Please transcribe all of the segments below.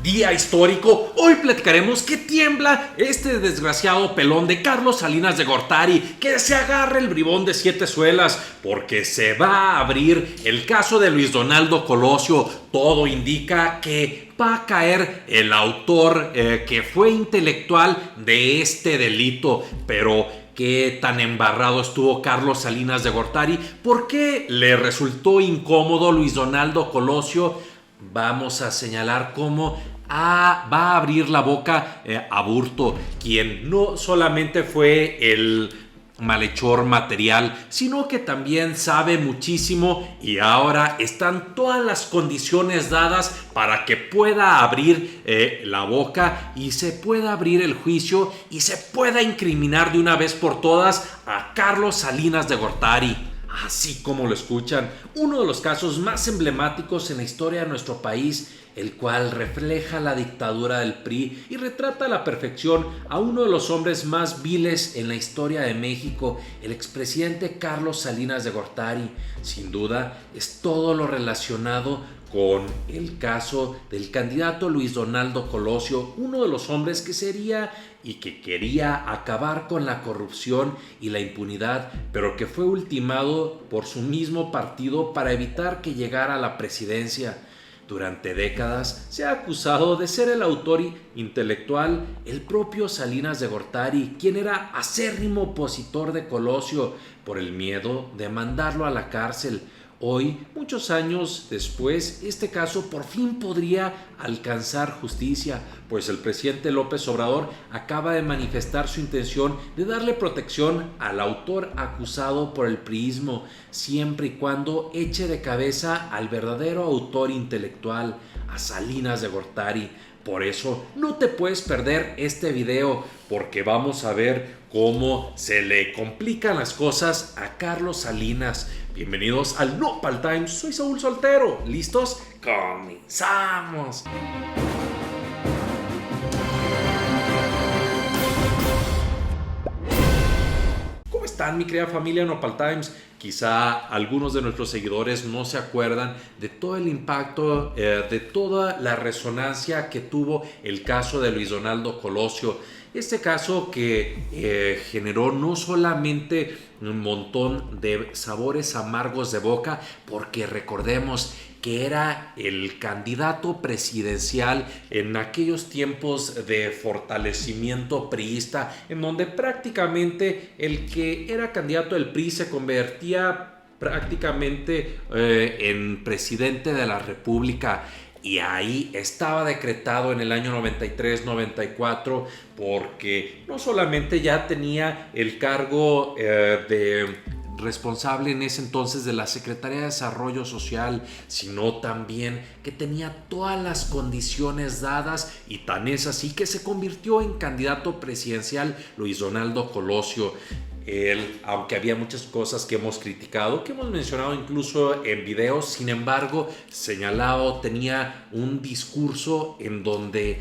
Día histórico, hoy platicaremos que tiembla este desgraciado pelón de Carlos Salinas de Gortari, que se agarre el bribón de 7 suelas, porque se va a abrir el caso de Luis Donaldo Colosio. Todo indica que va a caer el autor que fue intelectual de este delito, pero qué tan embarrado estuvo Carlos Salinas de Gortari, por qué le resultó incómodo Luis Donaldo Colosio. Vamos a señalar cómo va a abrir la boca Aburto, quien no solamente fue el malhechor material, sino que también sabe muchísimo y ahora están todas las condiciones dadas para que pueda abrir la boca y se pueda abrir el juicio y se pueda incriminar de una vez por todas a Carlos Salinas de Gortari. Así como lo escuchan, uno de los casos más emblemáticos en la historia de nuestro país, el cual refleja la dictadura del PRI y retrata a la perfección a uno de los hombres más viles en la historia de México, el expresidente Carlos Salinas de Gortari. Sin duda, es todo lo relacionado con el caso del candidato Luis Donaldo Colosio, uno de los hombres que sería y que quería acabar con la corrupción y la impunidad, pero que fue ultimado por su mismo partido para evitar que llegara a la presidencia. Durante décadas se ha acusado de ser el autor intelectual el propio Salinas de Gortari, quien era acérrimo opositor de Colosio por el miedo de mandarlo a la cárcel. Hoy, muchos años después, este caso por fin podría alcanzar justicia, pues el presidente López Obrador acaba de manifestar su intención de darle protección al autor acusado por el priismo, siempre y cuando eche de cabeza al verdadero autor intelectual, a Salinas de Gortari. Por eso no te puedes perder este video, porque vamos a ver cómo se le complican las cosas a Carlos Salinas. Bienvenidos al Nopal Times, soy Saúl Soltero. ¿Listos? ¡Comenzamos! ¿Cómo están, mi querida familia Nopal Times? Quizá algunos de nuestros seguidores no se acuerdan de todo el impacto, de toda la resonancia que tuvo el caso de Luis Donaldo Colosio. Este caso que generó no solamente un montón de sabores amargos de boca, porque recordemos que era el candidato presidencial en aquellos tiempos de fortalecimiento priista, en donde prácticamente el que era candidato del PRI se convertía prácticamente en presidente de la República. Y ahí estaba decretado en el año 93-94, porque no solamente ya tenía el cargo de responsable en ese entonces de la Secretaría de Desarrollo Social, sino también que tenía todas las condiciones dadas, y tan es así que se convirtió en candidato presidencial Luis Donaldo Colosio. Él, aunque había muchas cosas que hemos criticado, que hemos mencionado incluso en videos, sin embargo, señalado, tenía un discurso en donde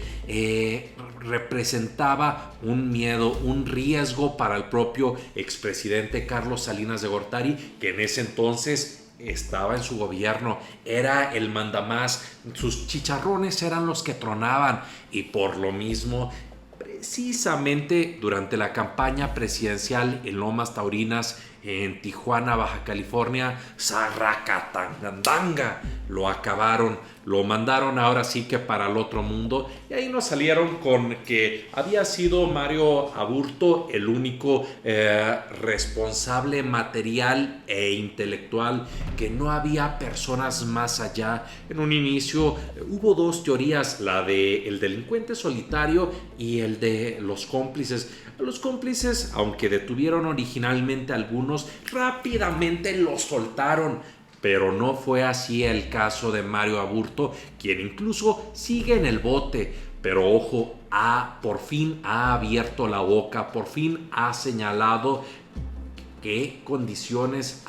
representaba un miedo, un riesgo para el propio expresidente Carlos Salinas de Gortari, que en ese entonces estaba en su gobierno, era el mandamás, sus chicharrones eran los que tronaban, y por lo mismo, precisamente durante la campaña presidencial en Lomas Taurinas, en Tijuana, Baja California, Zarracatangandanga, lo acabaron, lo mandaron ahora sí que para el otro mundo, y ahí nos salieron con que había sido Mario Aburto el único responsable material e intelectual, que no había personas más allá. En un inicio hubo dos teorías, la de el delincuente solitario y el de los cómplices. Los cómplices, aunque detuvieron originalmente a algunos, rápidamente los soltaron. Pero no fue así el caso de Mario Aburto, quien incluso sigue en el bote. Pero ojo, por fin ha abierto la boca, por fin ha señalado con qué condiciones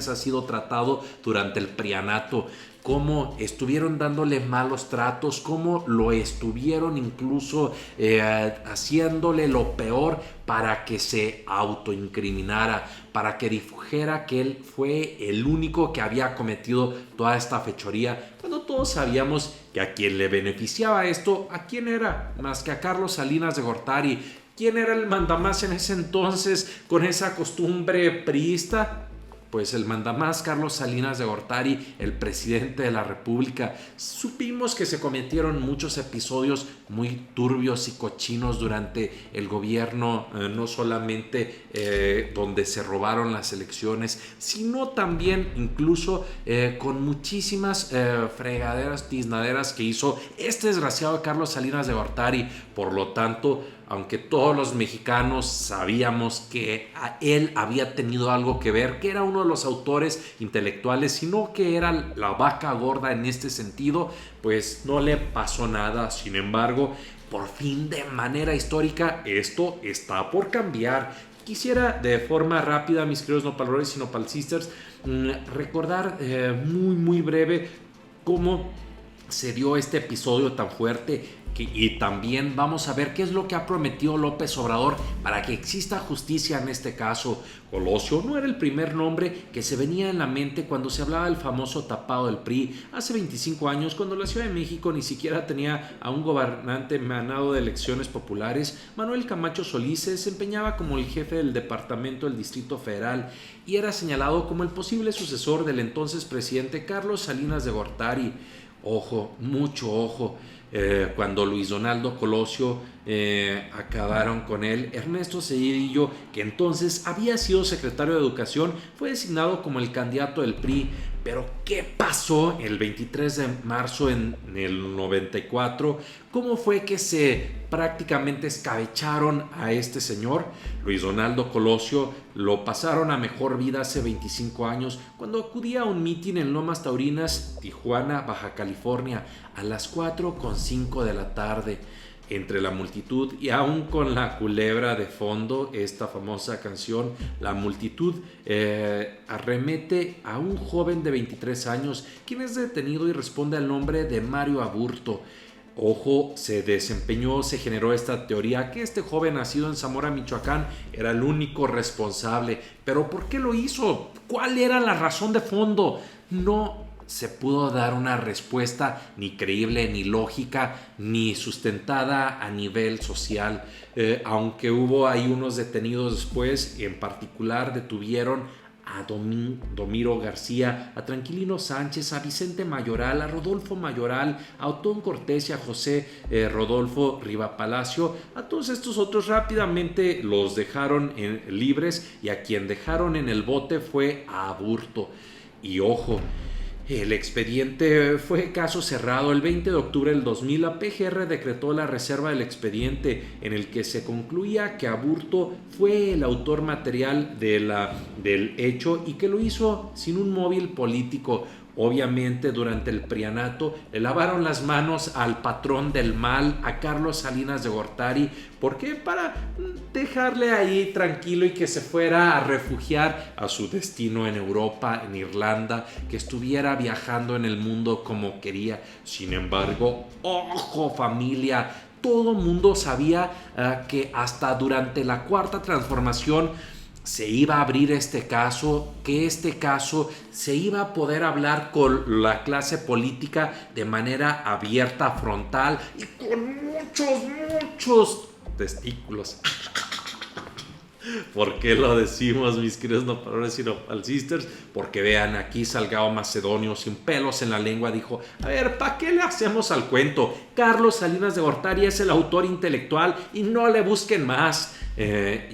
ha sido tratado durante el prianato, cómo estuvieron dándole malos tratos, cómo lo estuvieron incluso haciéndole lo peor para que se autoincriminara, para que dijera que él fue el único que había cometido toda esta fechoría, cuando todos sabíamos que a quien le beneficiaba esto, ¿a quién era? Más que a Carlos Salinas de Gortari. ¿Quién era el mandamás en ese entonces con esa costumbre priista? Pues el mandamás Carlos Salinas de Gortari, el presidente de la República. Supimos que se cometieron muchos episodios muy turbios y cochinos durante el gobierno, no solamente donde se robaron las elecciones, sino también incluso con muchísimas fregaderas, tiznaderas que hizo este desgraciado Carlos Salinas de Gortari. Por lo tanto, aunque todos los mexicanos sabíamos que él había tenido algo que ver, que era uno de los autores intelectuales, sino que era la vaca gorda en este sentido, pues no le pasó nada. Sin embargo, por fin, de manera histórica, esto está por cambiar. Quisiera de forma rápida, mis queridos nopalroles y nopalsisters, recordar muy breve cómo se dio este episodio tan fuerte. Y también vamos a ver qué es lo que ha prometido López Obrador para que exista justicia en este caso. Colosio no era el primer nombre que se venía en la mente cuando se hablaba del famoso tapado del PRI hace 25 años, cuando la Ciudad de México ni siquiera tenía a un gobernante emanado de elecciones populares. Manuel Camacho Solís se desempeñaba como el jefe del departamento del Distrito Federal y era señalado como el posible sucesor del entonces presidente Carlos Salinas de Gortari. Ojo, mucho ojo. Cuando Luis Donaldo Colosio acabaron con él, Ernesto Zedillo, que entonces había sido secretario de Educación, fue designado como el candidato del PRI. Pero ¿qué pasó el 23 de marzo en el 94? ¿Cómo fue que se prácticamente escabecharon a este señor? Luis Donaldo Colosio lo pasaron a mejor vida hace 25 años cuando acudía a un mitin en Lomas Taurinas, Tijuana, Baja California, a las 4:05 de la tarde. Entre la multitud y aún con la culebra de fondo, esta famosa canción, la multitud arremete a un joven de 23 años, quien es detenido y responde al nombre de Mario Aburto. Ojo, se generó esta teoría que este joven nacido en Zamora, Michoacán, era el único responsable. ¿Pero por qué lo hizo? ¿Cuál era la razón de fondo? No se pudo dar una respuesta ni creíble, ni lógica, ni sustentada a nivel social. Aunque hubo ahí unos detenidos después, en particular detuvieron a Domiro García, a Tranquilino Sánchez, a Vicente Mayoral, a Rodolfo Mayoral, a Otón Cortés y a José Rodolfo Rivapalacio. A todos estos otros rápidamente los dejaron libres, y a quien dejaron en el bote fue a Aburto. Y ojo, el expediente fue caso cerrado. El 20 de octubre del 2000, la PGR decretó la reserva del expediente, en el que se concluía que Aburto fue el autor material del hecho y que lo hizo sin un móvil político. Obviamente, durante el prianato le lavaron las manos al patrón del mal, a Carlos Salinas de Gortari. ¿Por qué? Para dejarle ahí tranquilo y que se fuera a refugiar a su destino en Europa, en Irlanda, que estuviera viajando en el mundo como quería. Sin embargo, ojo familia, todo mundo sabía que hasta durante la Cuarta Transformación se iba a abrir este caso, que este caso se iba a poder hablar con la clase política de manera abierta, frontal y con muchos testículos. ¿Por qué lo decimos, mis queridos nopalroles y nopalsisters? Porque vean, aquí Salgado Macedonio, sin pelos en la lengua, dijo: a ver, ¿para qué le hacemos al cuento? Carlos Salinas de Gortari es el autor intelectual y no le busquen más.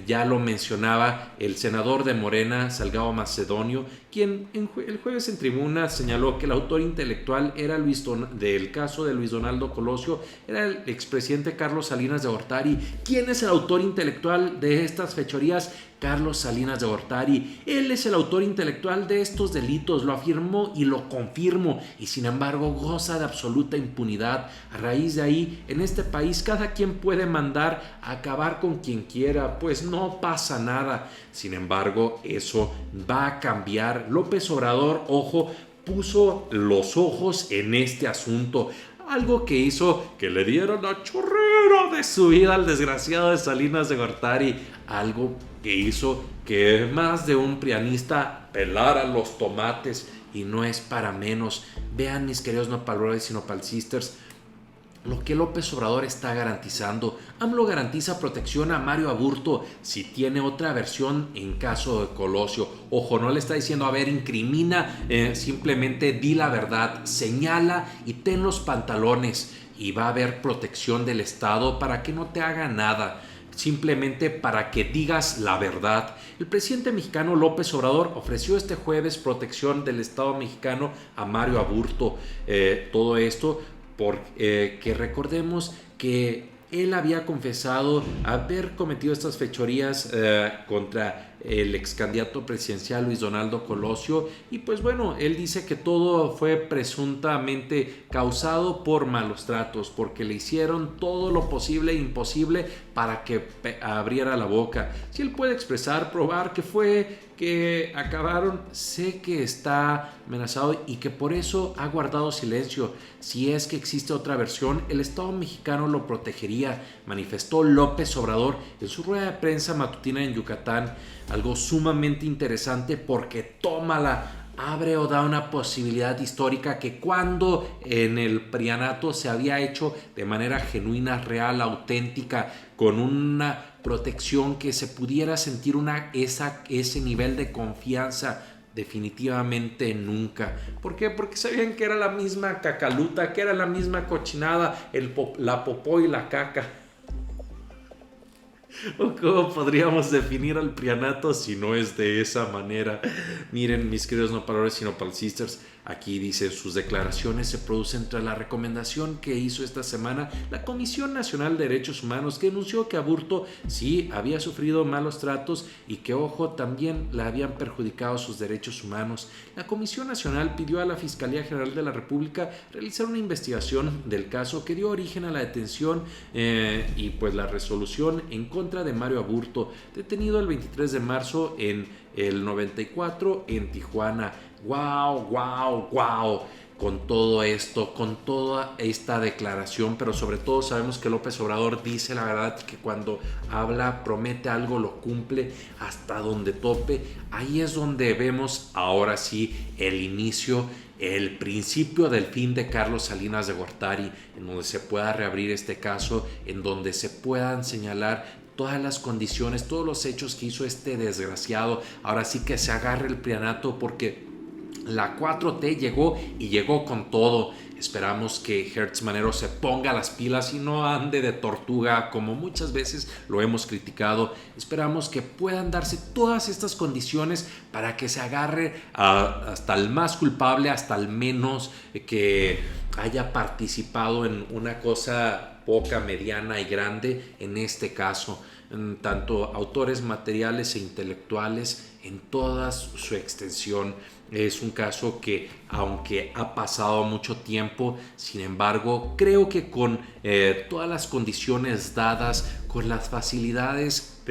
Ya lo mencionaba el senador de Morena, Salgado Macedonio, quien el jueves en tribuna señaló que el autor intelectual era del caso de Luis Donaldo Colosio, era el expresidente Carlos Salinas de Gortari. ¿Quién es el autor intelectual de estas fechorías? Carlos Salinas de Gortari. Él es el autor intelectual de estos delitos, lo afirmó y lo confirmo, y sin embargo goza de absoluta impunidad. A raíz de ahí, en este país cada quien puede mandar a acabar con quien quiera, pues no pasa nada. Sin embargo, eso va a cambiar. López Obrador, ojo, puso los ojos en este asunto. Algo que hizo que le dieran la chorrera de su vida al desgraciado de Salinas de Gortari. Algo que hizo que más de un prianista pelara los tomates y no es para menos. Vean, mis queridos Nopal Brothers y Nopal Sisters, lo que López Obrador está garantizando. AMLO garantiza protección a Mario Aburto si tiene otra versión en caso de Colosio. Ojo, no le está diciendo, a ver, incrimina, simplemente di la verdad, señala y ten los pantalones. Y va a haber protección del Estado para que no te haga nada, simplemente para que digas la verdad. El presidente mexicano López Obrador ofreció este jueves protección del Estado mexicano a Mario Aburto. Todo esto porque recordemos que él había confesado haber cometido estas fechorías contra el ex candidato presidencial Luis Donaldo Colosio, y pues bueno, él dice que todo fue presuntamente causado por malos tratos, porque le hicieron todo lo posible e imposible para que abriera la boca. Si él puede expresar, probar que acabaron, sé que está amenazado y que por eso ha guardado silencio. Si es que existe otra versión, el Estado mexicano lo protegería, manifestó López Obrador en su rueda de prensa matutina en Yucatán. Algo sumamente interesante porque abre o da una posibilidad histórica que cuando en el prianato se había hecho de manera genuina, real, auténtica, con una protección que se pudiera sentir ese nivel de confianza, definitivamente nunca. ¿Por qué? Porque sabían que era la misma cacaluta, que era la misma cochinada, la popó y la caca. ¿O cómo podríamos definir al prianato si no es de esa manera? Miren, mis queridos nopalores y nopal sisters, aquí dice: sus declaraciones se producen tras la recomendación que hizo esta semana la Comisión Nacional de Derechos Humanos, que denunció que Aburto sí había sufrido malos tratos y que, ojo, también le habían perjudicado sus derechos humanos. La Comisión Nacional pidió a la Fiscalía General de la República realizar una investigación del caso que dio origen a la detención y pues la resolución en contra de Mario Aburto, detenido el 23 de marzo en el 94 en Tijuana. ¡Wow! Con todo esto, con toda esta declaración, pero sobre todo sabemos que López Obrador dice la verdad, que cuando habla, promete algo, lo cumple hasta donde tope. Ahí es donde vemos ahora sí el inicio, el principio del fin de Carlos Salinas de Gortari, en donde se pueda reabrir este caso, en donde se puedan señalar todas las condiciones, todos los hechos que hizo este desgraciado. Ahora sí que se agarre el prianato, porque la 4T llegó con todo. Esperamos que Hertz Manero se ponga las pilas y no ande de tortuga como muchas veces lo hemos criticado. Esperamos que puedan darse todas estas condiciones para que se agarre hasta el más culpable, hasta el menos que haya participado en una cosa poca, mediana y grande, en este caso, tanto autores materiales e intelectuales en toda su extensión. Es un caso que, aunque ha pasado mucho tiempo, sin embargo, creo que con todas las condiciones dadas, con las facilidades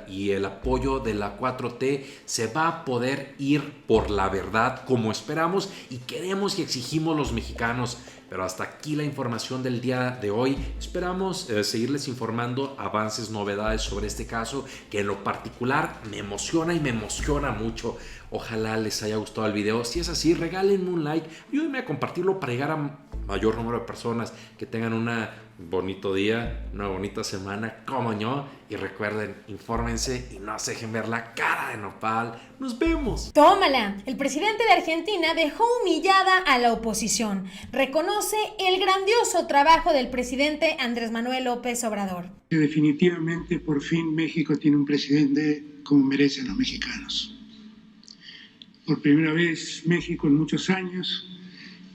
y el apoyo de la 4T, se va a poder ir por la verdad como esperamos y queremos y exigimos los mexicanos. Pero hasta aquí la información del día de hoy. Esperamos seguirles informando avances, novedades sobre este caso, que en lo particular me emociona y me emociona mucho. Ojalá les haya gustado el video. Si es así, regálenme un like, ayúdenme a compartirlo para llegar a mayor número de personas. Que tengan un bonito día, una bonita semana, como yo. Y recuerden, infórmense y no se dejen ver la cara de nopal. ¡Nos vemos! ¡Tómala! El presidente de Argentina dejó humillada a la oposición. Reconoce el grandioso trabajo del presidente Andrés Manuel López Obrador. Definitivamente, por fin, México tiene un presidente como merecen los mexicanos. Por primera vez, México en muchos años